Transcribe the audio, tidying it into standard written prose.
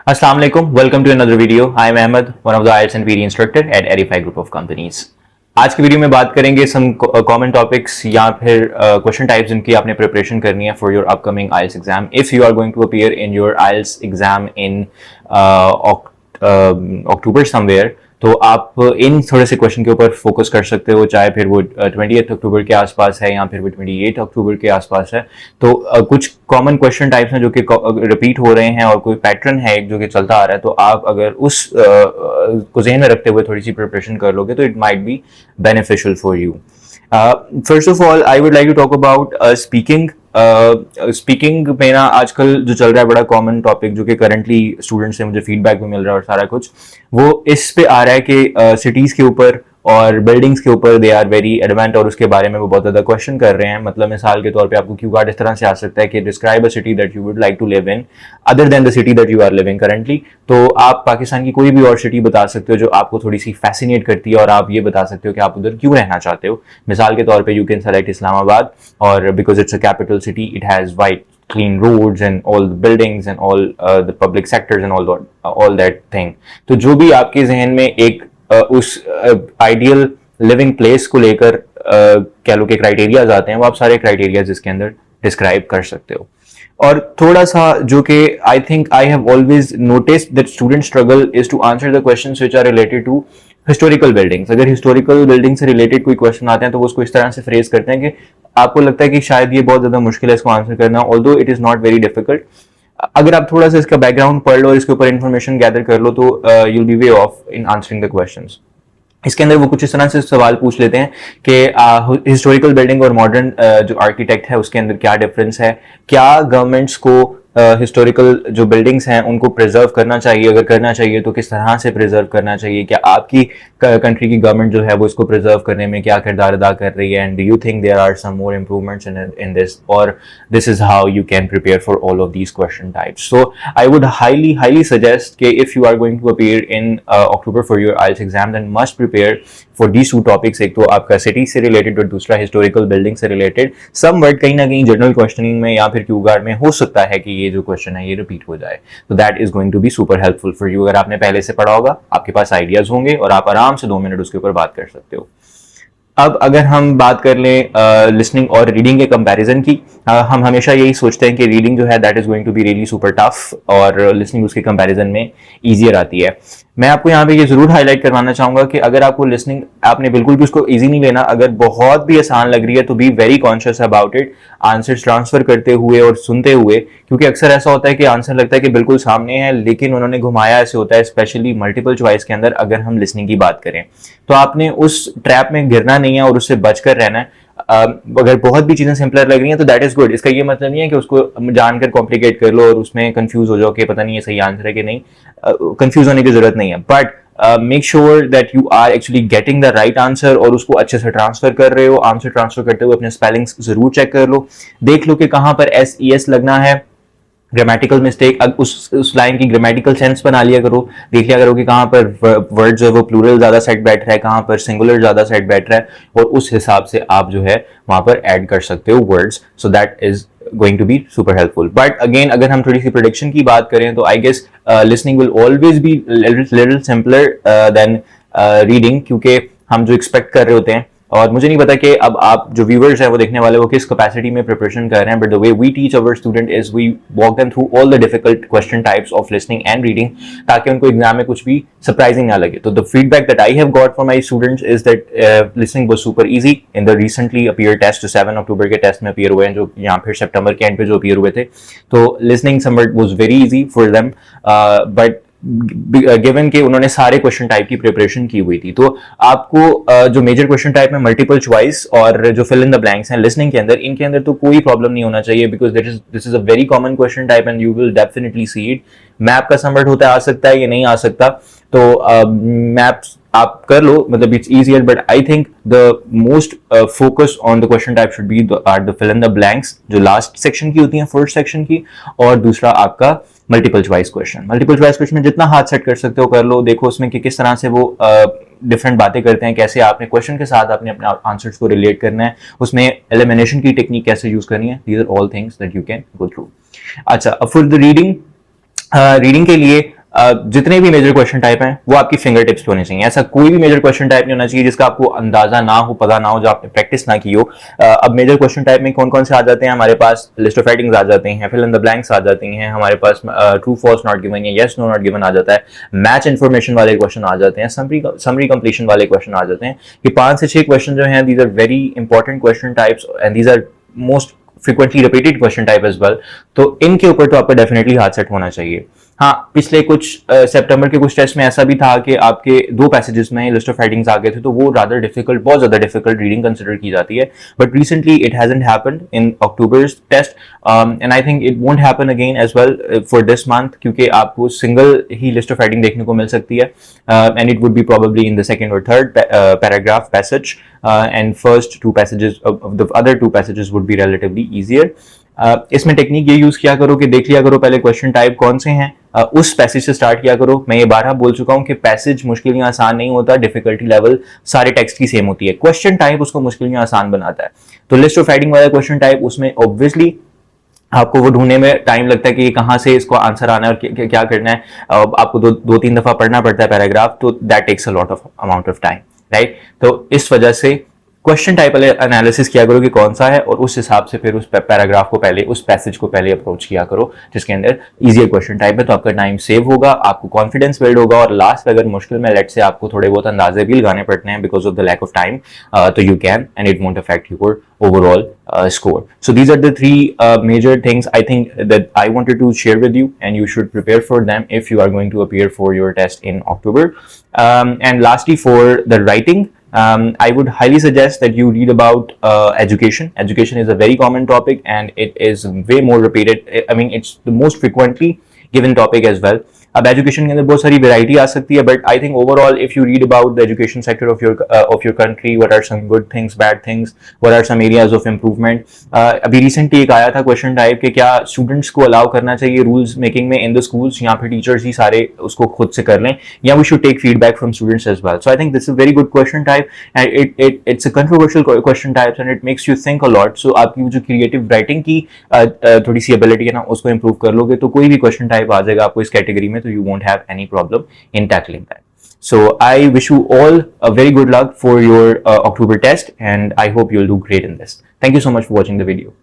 Assalamu alaikum. Welcome to another video. I am Ahmed, one of the IELTS and PD instructor at Edify Group of Companies. आज की video में बात करेंगे some common topics या फिर question types जिनकी आपने प्रिपरेशन करनी है for your upcoming IELTS exam if you are going to appear in your IELTS exam in October somewhere. तो आप इन थोड़े से क्वेश्चन के ऊपर फोकस कर सकते हो, चाहे फिर वो 28 अक्टूबर के आसपास है या फिर वो 28 अक्टूबर के आसपास है। तो कुछ कॉमन क्वेश्चन टाइप्स हैं जो कि रिपीट हो रहे हैं और कोई पैटर्न है जो कि चलता आ रहा है, तो आप अगर उस को ज़हन में रखते हुए थोड़ी सी प्रिपरेशन कर लोगे तो it might be beneficial for you. First of all I would like to talk about speaking. Speaking में ना आजकल जो चल रहा है बड़ा कॉमन टॉपिक जो कि करंटली स्टूडेंट्स से मुझे फीडबैक भी मिल रहा है और सारा कुछ वो इस पे आ रहा है कि सिटीज़ के ऊपर और बिल्डिंग्स के ऊपर दे आर वेरी एडवांस और उसके बारे में वो बहुत ज़्यादा क्वेश्चन कर रहे हैं। मतलब मिसाल के तौर पे आपको क्यू कार्ड इस तरह से आ सकता है कि describe a city that you would like to live in other than the city that you are living currently. तो आप पाकिस्तान की कोई भी और सिटी बता सकते हो जो आपको थोड़ी सी फैसिनेट करती है और आप ये बता सकते हो कि आप उधर क्यों रहना चाहते हो। मिसाल के तौर पर यू कैन सेलेक्ट इस्लामाबाद और because it's a capital city, it has white clean roads and all the buildings and all the public sectors and all that thing। तो जो भी आपके जहन में एक उस आइडियल लिविंग प्लेस को लेकर कह लो कि क्राइटेरियाज आते हैं, वो आप सारे क्राइटेरियाज इसके अंदर डिस्क्राइब कर सकते हो। और थोड़ा सा जो कि I think I have always noticed that student struggle is to answer the questions which are related to historical buildings. अगर हिस्टोरिकल बिल्डिंग से रिलेटेड कोई क्वेश्चन आते हैं तो वो उसको इस तरह से फ्रेज करते हैं कि आपको लगता है कि शायद ये बहुत ज्यादा मुश्किल है इसको आंसर करना, although it is not very difficult. अगर आप थोड़ा सा इसका बैकग्राउंड पढ़ लो और इसके ऊपर इन्फॉर्मेशन गैदर कर लो तो you'll be way of in answering the questions. इसके अंदर वो कुछ इस तरह से सवाल पूछ लेते हैं कि हिस्टोरिकल बिल्डिंग और मॉडर्न जो आर्किटेक्ट है उसके अंदर क्या डिफरेंस है, क्या गवर्नमेंट्स को हिस्टोरिकल जो बिल्डिंग्स हैं उनको प्रिजर्व करना चाहिए, अगर करना चाहिए तो किस तरह से प्रिजर्व करना चाहिए, क्या आपकी कंट्री की गवर्नमेंट जो है वो इसको प्रिजर्व करने में क्या किरदार अदा कर रही है, and do you think there are some more improvements in this, और this is how you can prepare for all of these question types. So I would highly suggest कि if you are going to appear in October for your IELTS exam then must prepare for these two topics. एक तो आपका city से related और दूसरा historical building से related. Some word कहीं ना कहीं जनरल क्वेश्चनिंग में या फिर क्यू गार्ड में हो सकता है कि ये जो क्वेश्चन है ये रिपीट हो जाए, तो that is going to be super helpful for you. अगर आपने पहले से पढ़ा होगा आपके पास आइडियाज होंगे और आप आराम से 2 मिनट उसके ऊपर बात कर सकते हो। अब अगर हम बात कर लें लिसनिंग और रीडिंग के कंपैरिजन की, हम हमेशा यही सोचते हैं कि रीडिंग जो है that is going to be really super tough और लिसनिंग उसके कंपैरिजन में ईजियर आती है। मैं आपको यहाँ पे ये जरूर हाईलाइट करवाना चाहूंगा कि अगर आपको लिसनिंग आपने बिल्कुल भी उसको इजी नहीं लेना, अगर बहुत भी आसान लग रही है तो be very conscious about it answers transfer करते हुए और सुनते हुए, क्योंकि अक्सर ऐसा होता है कि आंसर लगता है कि बिल्कुल सामने है लेकिन उन्होंने घुमाया ऐसे होता है, स्पेशली मल्टीपल चॉइस के अंदर अगर हम लिसनिंग की बात करें तो आपने उस ट्रैप में गिरना नहीं है और उससे बचकर रहना है। अगर बहुत भी चीजें सिंपलर लग रही हैं तो दैट इज गुड। इसका ये मतलब नहीं है कि उसको जानकर कॉम्प्लिकेट कर लो और उसमें कंफ्यूज हो जाओ कि पता नहीं ये सही आंसर है कि नहीं। कंफ्यूज होने की जरूरत नहीं है, but make sure that you are actually getting the right answer और उसको अच्छे से ट्रांसफर कर रहे हो। आंसर ट्रांसफर करते हुए अपने स्पेलिंग्स जरूर चेक कर लो, देख लो कि कहाँ पर SES लगना है, ग्रामेटिकल मिस्टेक, उस लाइन की ग्रामेटिकल सेंस बना लिया करो, देख लिया करो कि कहाँ पर वर्ड जो है वो प्लूरल ज्यादा सेट बैठ रहा है, कहाँ पर सिंगुलर ज्यादा सेट बैठ रहा है, और उस हिसाब से आप जो है वहां पर ऐड कर सकते हो words. So that is going to be super helpful। But again अगर हम थोड़ी सी प्रेडिक्शन की बात करें तो I guess listening will always be little simpler than reading, क्योंकि हम जो expect कर रहे होते हैं, और मुझे नहीं पता कि अब आप जो व्यूअर्स हैं वो देखने वाले वो किस कैपेसिटी में प्रिपरेशन कर रहे हैं, but the way we teach our student is we walk them through all the difficult question types of listening and reading, ताकि उनको एग्जाम में कुछ भी सरप्राइजिंग ना लगे। तो the feedback that I have got from my students is that listening was super easy in the recently appear test, 7 October के test में अपीयर हुए हैं जो या फिर सितंबर के एंड पे जो अपीयर हुए थे, तो listening somewhat was very easy for them, but given के उन्होंने सारे क्वेश्चन टाइप की प्रिपरेशन की हुई थी। तो आपको जो मेजर क्वेश्चन टाइप में मल्टीपल चॉइस और जो फिल इन द ब्लैंक्स हैं लिसनिंग के अंदर, इनके अंदर तो कोई प्रॉब्लम नहीं होना चाहिए, because this is a very common question type and you will definitely see it. Map का समवर्ट होता है, आ सकता है, ये नहीं आ सकता, तो मैप्स आप कर लो, मतलब it's easier, but I think the most focus on the question type should be the fill in the blanks जो लास्ट सेक्शन की होती हैं, फर्स्ट सेक्शन की, और दूसरा आपका multiple choice question. Multiple choice question में जितना हाथ सेट कर सकते हो कर लो, देखो उसमें कि किस तरह से वो डिफरेंट बातें करते हैं, कैसे आपने क्वेश्चन के साथ आपने अपने आंसर्स को रिलेट करना है, उसमें एलिमिनेशन की टेक्निक कैसे यूज करनी है, these are all things that you can go through. अच्छा, अब फॉर द रीडिंग के लिए जितने भी मेजर क्वेश्चन टाइप हैं वो आपकी फिंगर टिप्स पे होने चाहिए। ऐसा कोई भी मेजर क्वेश्चन टाइप नहीं होना चाहिए जिसका आपको अंदाजा ना हो, पता ना हो, जो आपने प्रैक्टिस ना की हो। अब मेजर क्वेश्चन टाइप में कौन कौन से आ जाते हैं हमारे पास? लिस्ट ऑफ राइटिंग्स आ जाते हैं, फिल इन द ब्लैंक्स आ जाती हैं, हमारे पास ट्रू फॉल्स नॉट गिवन या यस नो नॉट गिवन आ जाता है, मैच इन्फॉर्मेशन वाले क्वेश्चन आ जाते हैं, समरी कंप्लीशन वाले क्वेश्चन आ जाते हैं। ये 5 से 6 क्वेश्चन जो हैं, these are very important question types and these are most frequently repeated question type as well. तो इनके ऊपर तो आपका डेफिनेटली हाथ सेट होना चाहिए। हाँ, पिछले कुछ सितंबर के कुछ टेस्ट में ऐसा भी था कि आपके 2 पैसेजेस में लिस्ट ऑफ राइटिंग्स आ गए थे, तो वो रादर डिफिकल्ट, बहुत ज्यादा डिफिकल्ट रीडिंग कंसिडर की जाती है। But recently it hasn't happened in October's test and I think it won't happen again as well for this month, क्योंकि आपको सिंगल ही लिस्ट ऑफ राइटिंग देखने को मिल सकती है and it would be probably in the second और third paragraph passage and first 2 passages of the other 2 passages would be relatively easier. इसमें टेक्निक ये यूज किया करो कि देख लिया करो पहले क्वेश्चन टाइप कौन से हैं, उस पैसेज से स्टार्ट किया करो। मैं ये 12 बोल चुका हूं कि पैसेज मुश्किल या आसान नहीं होता, डिफिकल्टी लेवल सारे टेक्स्ट की सेम होती है, क्वेश्चन टाइप उसको मुश्किल या आसान बनाता है। तो लिस्ट ऑफ राइटिंग वाला क्वेश्चन टाइप, उसमें ऑब्वियसली आपको वो ढूंढने में टाइम लगता है कि कहां से इसको आंसर आना है और क्या करना है। आपको 2-3 दफा पढ़ना पड़ता है पैराग्राफ, तो that takes a lot of amount of time, right. तो इस वजह से क्वेश्चन टाइप वाले एनालिसिस किया करो कि कौन सा है, और उस हिसाब से फिर उस पैराग्राफ को पहले, उस पैसेज को पहले अप्रोच किया करो जिसके अंदर इजियर क्वेश्चन टाइप है। तो आपका टाइम सेव होगा, आपको कॉन्फिडेंस बिल्ड होगा, और लास्ट अगर मुश्किल में लेट से आपको थोड़े बहुत अंदाजे भी लगाने पड़ते हैं because of the lack of time, तो you can and it won't affect your overall score. So these are the 3 major things I think that I wanted to share with you, and you should prepare for them if you are going to appear for your test in October. And lastly, for the writing, I would highly suggest that you read about education. Education is a very common topic and it is way more repeated. I mean, it's the most frequently given topic as well. अब education के अंदर बहुत सारी variety आ सकती है, but I think overall if you read about the education sector of your country, what are some good things, bad things, what are some areas of improvement. अभी recently एक आया था क्वेश्चन टाइप कि क्या students को allow करना चाहिए rules making में इन द स्कूल्स, या फिर टीचर्स ही सारे उसको खुद से कर लें, या we should take feedback from students as well. So I think this is very good question type and it's a controversial question type and it makes you think a lot. So आपकी जो creative writing की थोड़ी सी ability है ना, उसको improve कर लोगे तो कोई भी क्वेश्चन टाइप आ जाएगा आपको इस कैटेगरी में, तो you won't have any problem in tackling that. So I wish you all a very good luck for your October test, and I hope you'll do great in this. Thank you so much for watching the video.